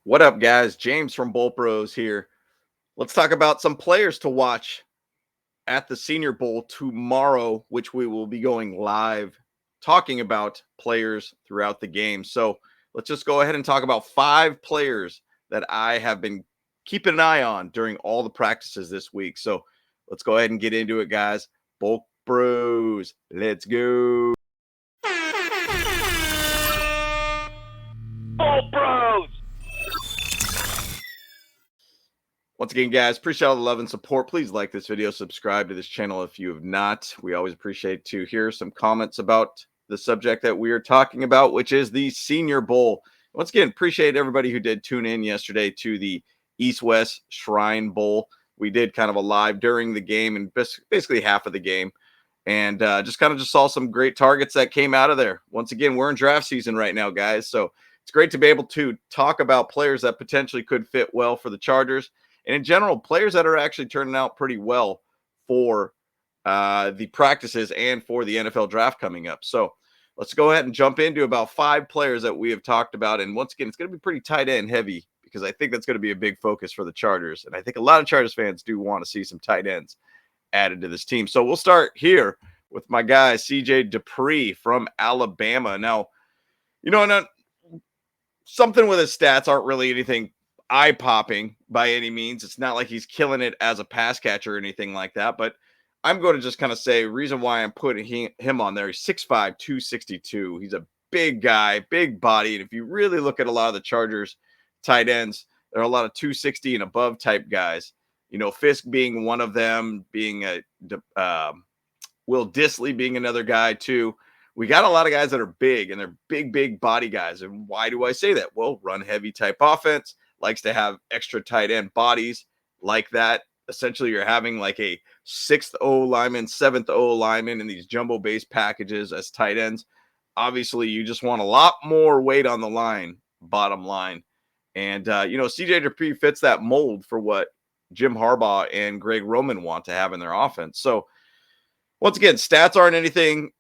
What up, guys? James from Bolt Bros here. Let's talk about some players to watch at the Senior Bowl tomorrow, which we will be going live talking about players throughout the game. So let's just go ahead and talk about 5 players that I have been keeping an eye on during all the practices this week. So let's go ahead and get into it, guys. Bolt Bros, let's go. Bolt Bros! Once again, guys, appreciate all the love and support. Please like this video, subscribe to this channel if you have not. We always appreciate to hear some comments about the subject that we are talking about, which is the Senior Bowl. Once again, appreciate everybody who did tune in yesterday to the East-West Shrine Bowl. We did kind of a live during the game and basically half of the game, and just saw some great targets that came out of there. Once again, we're in draft season right now, guys, so it's great to be able to talk about players that potentially could fit well for the Chargers. And in general, players that are actually turning out pretty well for the practices and for the NFL draft coming up. So let's go ahead and jump into about 5 players that we have talked about. And once again, it's going to be pretty tight end heavy because I think that's going to be a big focus for the Chargers. And I think a lot of Chargers fans do want to see some tight ends added to this team. So we'll start here with my guy, CJ Dupree from Alabama. Now, something with his stats aren't really anything eye-popping by any means. It's not like he's killing it as a pass catcher or anything like that, but I'm going to just kind of say reason why I'm putting him on there. He's 6'5", 262. He's a big guy, big body, and if you really look at a lot of the Chargers tight ends, there are a lot of 260 and above type guys. Fisk being one of them, being Will Dissly being another guy too. We got a lot of guys that are big, and they're big body guys. And why do I say that? Well, run heavy type offense, likes to have extra tight end bodies like that. Essentially, you're having like a 6th O lineman, 7th O lineman in these jumbo base packages as tight ends. Obviously, you just want a lot more weight on the line, bottom line. And, CJ Dupree fits that mold for what Jim Harbaugh and Greg Roman want to have in their offense. So, once again, stats aren't anything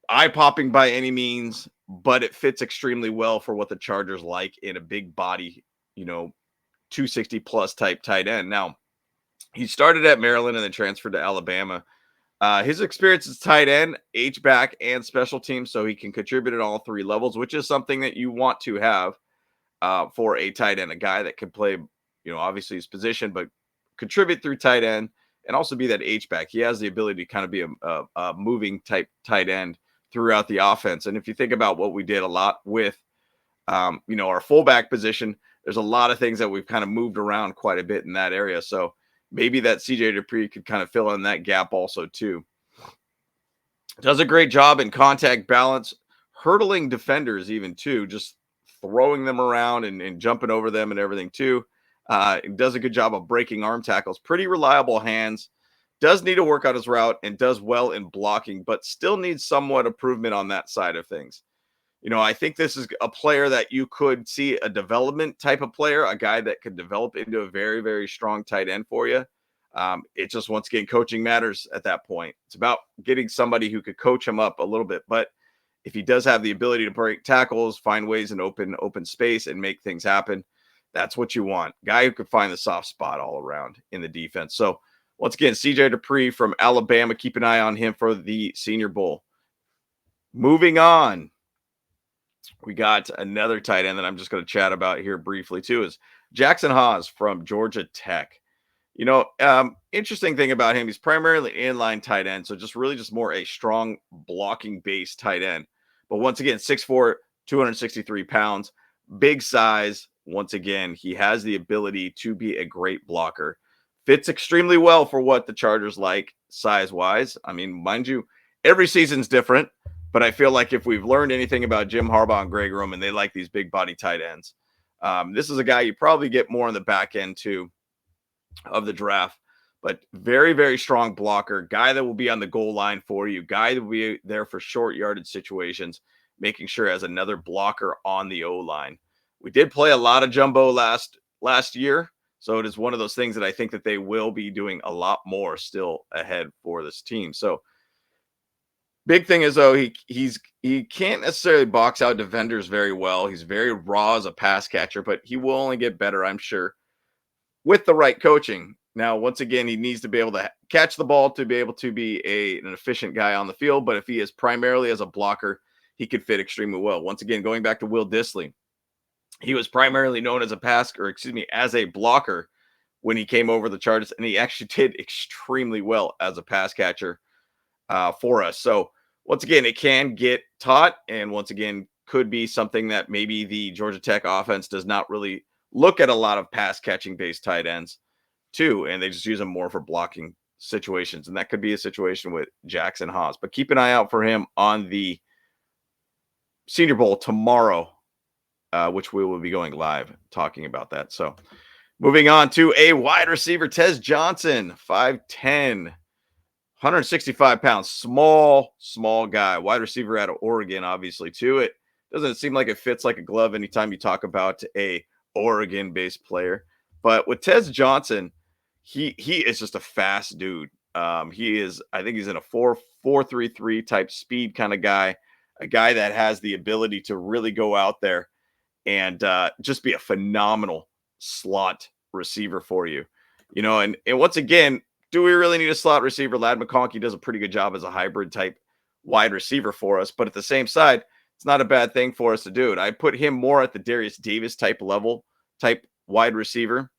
eye-popping by any means, but it fits extremely well for what the Chargers like in a big body, 260 plus type tight end. Now, he started at Maryland and then transferred to Alabama. His experience is tight end, H-back, and special teams, so he can contribute at all 3 levels, which is something that you want to have for a tight end, a guy that can play, obviously his position, but contribute through tight end and also be that H-back. He has the ability to kind of be a moving type tight end throughout the offense. And if you think about what we did a lot with, our fullback position, there's a lot of things that we've kind of moved around quite a bit in that area. So maybe that CJ Dupree could kind of fill in that gap also too. Does a great job in contact balance, hurdling defenders even too, just throwing them around and jumping over them and everything too. Does a good job of breaking arm tackles, pretty reliable hands. Does need to work on his route and does well in blocking, but still needs somewhat improvement on that side of things. I think this is a player that you could see a development type of player, a guy that could develop into a very, very strong tight end for you. It just, once again, coaching matters at that point. It's about getting somebody who could coach him up a little bit. But if he does have the ability to break tackles, find ways in open space and make things happen, that's what you want. Guy who could find the soft spot all around in the defense. So, once again, CJ Dupree from Alabama. Keep an eye on him for the Senior Bowl. Moving on, we got another tight end that I'm just going to chat about here briefly too, is Jackson Haas from Georgia Tech. Interesting thing about him, he's primarily inline tight end, so just more a strong blocking base tight end. But once again, 6'4", 263 pounds, big size. Once again, he has the ability to be a great blocker. Fits extremely well for what the Chargers like size-wise. I mean, mind you, every season's different, but I feel like if we've learned anything about Jim Harbaugh and Greg Roman, they like these big body tight ends. This is a guy you probably get more on the back end too of the draft, but very, very strong blocker, guy that will be on the goal line for you, guy that will be there for short yardage situations, making sure as another blocker on the O-line. We did play a lot of jumbo last year. So it is one of those things that I think that they will be doing a lot more still ahead for this team. So Big thing is though he can't necessarily box out defenders very well. He's very raw as a pass catcher, but he will only get better, I'm sure, with the right coaching. Now, once again, he needs to be able to catch the ball to be able to be an efficient guy on the field. But if he is primarily as a blocker, he could fit extremely well. Once again, going back to Will Disley, he was primarily known as a as a blocker when he came over the Chargers, and he actually did extremely well as a pass catcher for us. So once again, it can get taught, and once again, could be something that maybe the Georgia Tech offense does not really look at a lot of pass catching based tight ends too, and they just use them more for blocking situations. And that could be a situation with Jackson Haas. But keep an eye out for him on the Senior Bowl tomorrow, which we will be going live talking about that. So moving on to a wide receiver, Tez Johnson, 5'10", 165 pounds, small guy, wide receiver out of Oregon, obviously, too. It doesn't seem like it fits like a glove anytime you talk about a Oregon-based player. But with Tez Johnson, he is just a fast dude. He is, I think he's in a 4.33 type speed kind of guy, a guy that has the ability to really go out there and just be a phenomenal slot receiver for you. And once again, do we really need a slot receiver? Ladd McConkey does a pretty good job as a hybrid type wide receiver for us, but at the same side, it's not a bad thing for us to do it. I put him more at the Darius Davis type level, type wide receiver.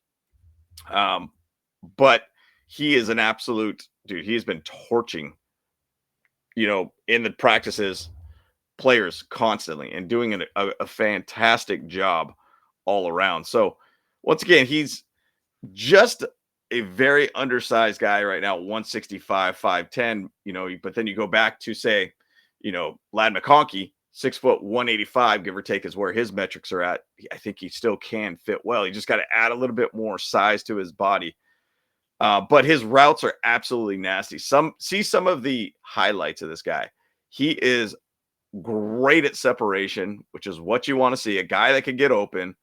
But he is an absolute dude. He's been torching, in the practices, players constantly and doing a fantastic job all around. So once again, he's just a very undersized guy right now, 165, 5'10", but then you go back to say, Ladd McConkey, 6 foot 185, give or take, is where his metrics are at. I think he still can fit well. You just got to add a little bit more size to his body. But his routes are absolutely nasty. Some of the highlights of this guy. He is great at separation, which is what you want to see. A guy that can get open,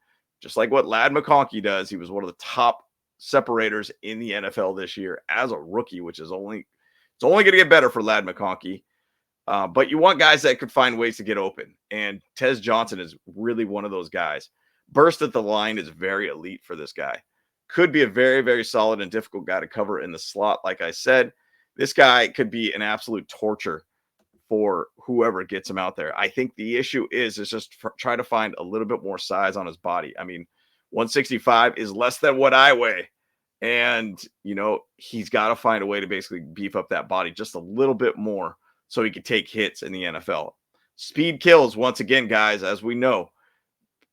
just like what Ladd McConkey does. He was one of the top separators in the NFL this year as a rookie, which is only going to get better for Ladd McConkey. But you want guys that could find ways to get open. And Tez Johnson is really one of those guys. Burst at the line is very elite for this guy. Could be a very, very solid and difficult guy to cover in the slot. Like I said, this guy could be an absolute torture for whoever gets him out there. I think the issue is just try to find a little bit more size on his body. I mean, 165 is less than what I weigh. And, he's got to find a way to basically beef up that body just a little bit more so he could take hits in the NFL. Speed kills, once again, guys, as we know.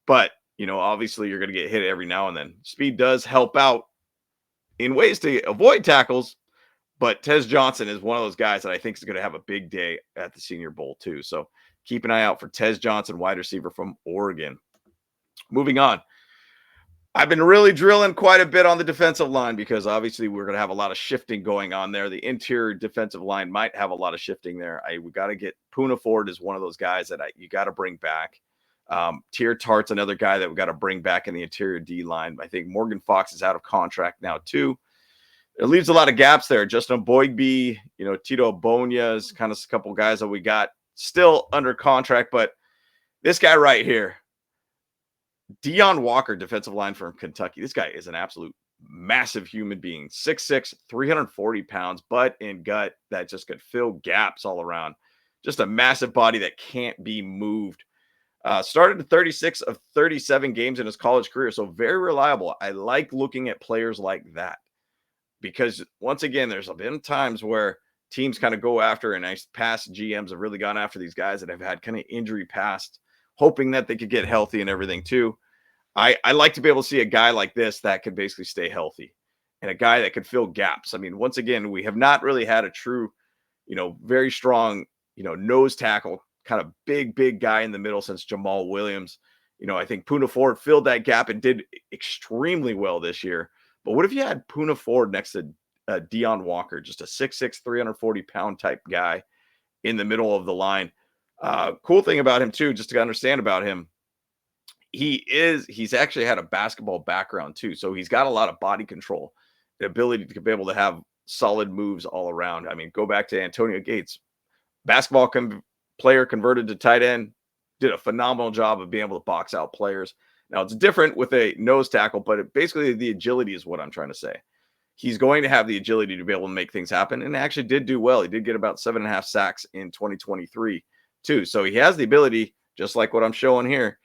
But, obviously you're going to get hit every now and then. Speed does help out in ways to avoid tackles. But Tez Johnson is one of those guys that I think is going to have a big day at the Senior Bowl too. So keep an eye out for Tez Johnson, wide receiver from Oregon. Moving on. I've been really drilling quite a bit on the defensive line because obviously we're going to have a lot of shifting going on there. The interior defensive line might have a lot of shifting there. We got to get Poona Ford is one of those guys that you got to bring back. Tier Tart's another guy that we got to bring back in the interior D line. I think Morgan Fox is out of contract now too. It leaves a lot of gaps there. Justin Boygby, Tito Bonya is kind of a couple guys that we got still under contract. But this guy right here, Deion Walker, defensive line from Kentucky. This guy is an absolute massive human being. 6'6", 340 pounds, butt and gut that just could fill gaps all around. Just a massive body that can't be moved. Started 36 of 37 games in his college career, so very reliable. I like looking at players like that. Because once again, there's been times where teams kind of go after, and past GMs have really gone after these guys that have had kind of injury past, hoping that they could get healthy and everything too. I like to be able to see a guy like this that could basically stay healthy and a guy that could fill gaps. I mean, once again, we have not really had a true, very strong, nose tackle, kind of big guy in the middle since Jamal Williams. I think Poona Ford filled that gap and did extremely well this year. But what if you had Poona Ford next to Deion Walker, just a 6'6", 340-pound type guy in the middle of the line? Cool thing about him, too, just to understand about him, he's actually had a basketball background, too. So he's got a lot of body control, the ability to be able to have solid moves all around. I mean, go back to Antonio Gates, basketball player converted to tight end, did a phenomenal job of being able to box out players. Now it's different with a nose tackle, but basically the agility is what I'm trying to say. He's going to have the agility to be able to make things happen, and actually did do well. He did get about 7.5 sacks in 2023 too. So he has the ability, just like what I'm showing here,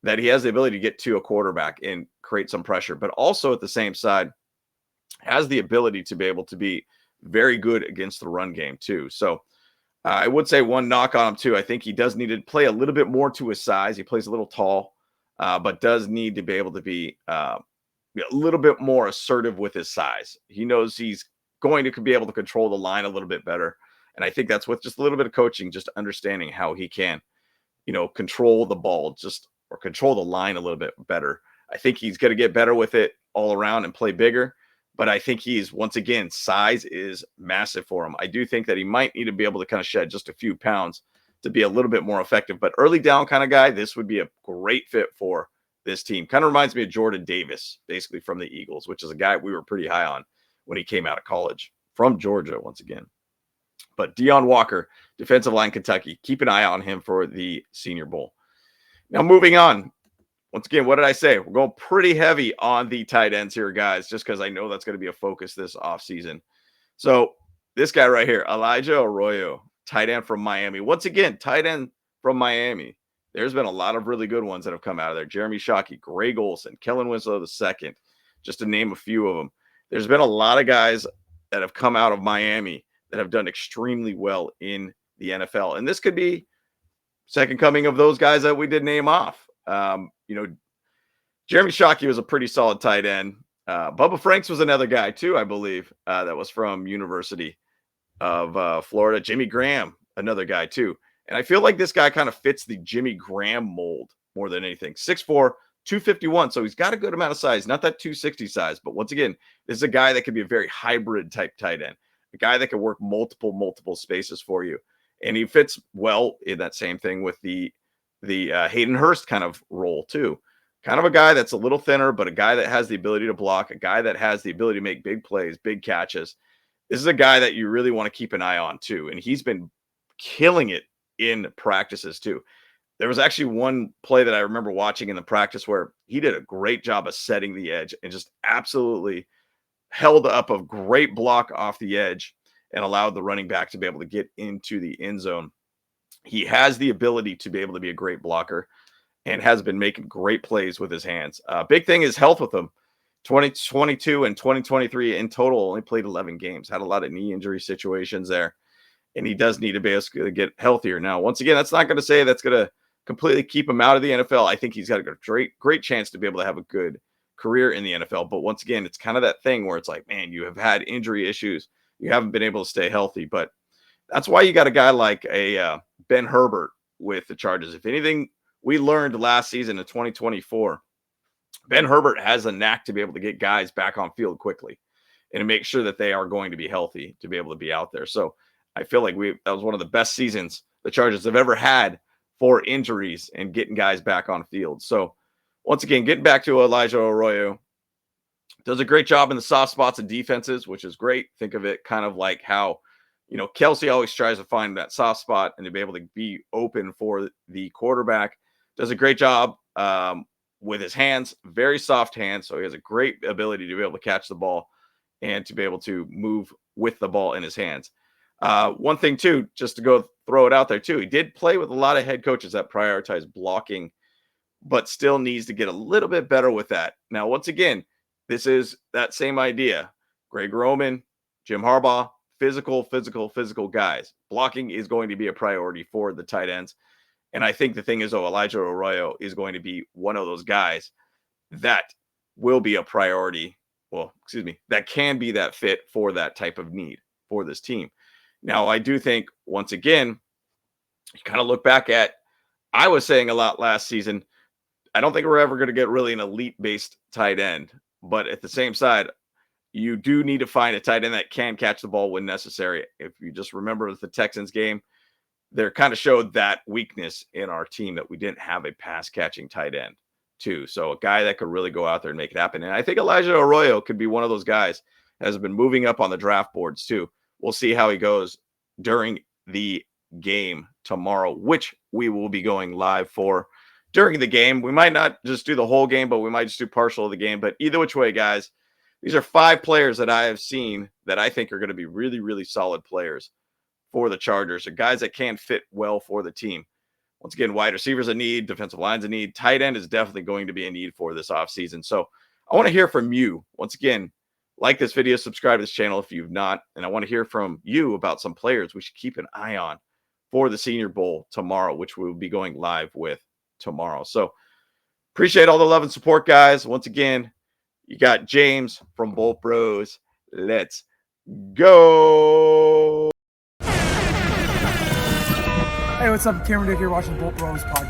that he has the ability to get to a quarterback and create some pressure, but also at the same side has the ability to be able to be very good against the run game too. So I would say one knock on him too. I think he does need to play a little bit more to his size. He plays a little tall, but does need to be able to be a little bit more assertive with his size. He knows he's going to be able to control the line a little bit better. And I think that's with just a little bit of coaching, just understanding how he can, control the ball or control the line a little bit better. I think he's going to get better with it all around and play bigger. But I think once again, size is massive for him. I do think that he might need to be able to kind of shed just a few pounds to be a little bit more effective. But early down kind of guy, this would be a great fit for this team. Kind of reminds me of Jordan Davis, basically from the Eagles, which is a guy we were pretty high on when he came out of college from Georgia once again. But Deion Walker, defensive line, Kentucky, keep an eye on him for the Senior Bowl. Now moving on. Once again, what did I say? We're going pretty heavy on the tight ends here, guys, just because I know that's going to be a focus this offseason. So this guy right here, Elijah Arroyo, tight end from Miami. Once again, tight end from Miami. There's been a lot of really good ones that have come out of there. Jeremy Shockey, Greg Olsen, Kellen Winslow II, just to name a few of them. There's been a lot of guys that have come out of Miami that have done extremely well in the NFL. And this could be second coming of those guys that we did name off. Jeremy Shockey was a pretty solid tight end. Bubba Franks was another guy too, I believe, that was from University of Florida. Jimmy Graham, another guy too. And I feel like this guy kind of fits the Jimmy Graham mold more than anything. 6'4", 251. So he's got a good amount of size, not that 260 size. But once again, this is a guy that could be a very hybrid type tight end, a guy that can work multiple spaces for you. And he fits well in that same thing with the Hayden Hurst kind of role too. Kind of a guy that's a little thinner, but a guy that has the ability to block, a guy that has the ability to make big plays, big catches. This is a guy that you really want to keep an eye on too. And he's been killing it in practices too. There was actually one play that I remember watching in the practice where he did a great job of setting the edge and just absolutely held up a great block off the edge and allowed the running back to be able to get into the end zone. He has the ability to be able to be a great blocker and has been making great plays with his hands. Big thing is health with him. 2022 and 2023 in total only played 11 games, had a lot of knee injury situations there, and he does need to basically get healthier. Now, once again, that's not going to say that's going to completely keep him out of the NFL. I think he's got a great chance to be able to have a good career in the NFL. But once again, it's kind of that thing where it's like, man, you have had injury issues. You haven't been able to stay healthy. But that's why you got a guy like a Ben Herbert with the Chargers. If anything we learned last season in 2024, Ben Herbert has a knack to be able to get guys back on field quickly and to make sure that they are going to be healthy to be able to be out there. So I feel like that was one of the best seasons the Chargers have ever had for injuries and getting guys back on field. So once again, getting back to Elijah Arroyo, does a great job in the soft spots and defenses, which is great. Think of it kind of like how, Kelsey always tries to find that soft spot and to be able to be open for the quarterback. Does a great job with his hands, very soft hands. So he has a great ability to be able to catch the ball and to be able to move with the ball in his hands. One thing too, just to go throw it out there too, he did play with a lot of head coaches that prioritize blocking, but still needs to get a little bit better with that. Now, once again, this is that same idea. Greg Roman, Jim Harbaugh, physical guys. Blocking is going to be a priority for the tight ends. And I think the thing is, Elijah Arroyo is going to be one of those guys that will be a priority. Well, that can be that fit for that type of need for this team. Now, I do think, once again, you kind of look back at, I was saying a lot last season, I don't think we're ever going to get really an elite-based tight end. But at the same side, you do need to find a tight end that can catch the ball when necessary. If you just remember the Texans game, they kind of showed that weakness in our team that we didn't have a pass-catching tight end, too. So a guy that could really go out there and make it happen. And I think Elijah Arroyo could be one of those guys that has been moving up on the draft boards, too. We'll see how he goes during the game tomorrow, which we will be going live for during the game. We might not just do the whole game, but we might just do partial of the game. But either which way, guys, these are 5 players that I have seen that I think are going to be really, really solid players for the Chargers, or guys that can fit well for the team. Once again, wide receivers a need, defensive lines a need, tight end is definitely going to be a need for this offseason. So I want to hear from you. Once again, like this video, subscribe to this channel if you've not, and I want to hear from you about some players we should keep an eye on for the Senior Bowl tomorrow, which we will be going live with tomorrow. So appreciate all the love and support, guys. Once again, you got James from Bowl Bros. Let's go. Hey, what's up? Cameron Dick here watching the Bolt Bros podcast.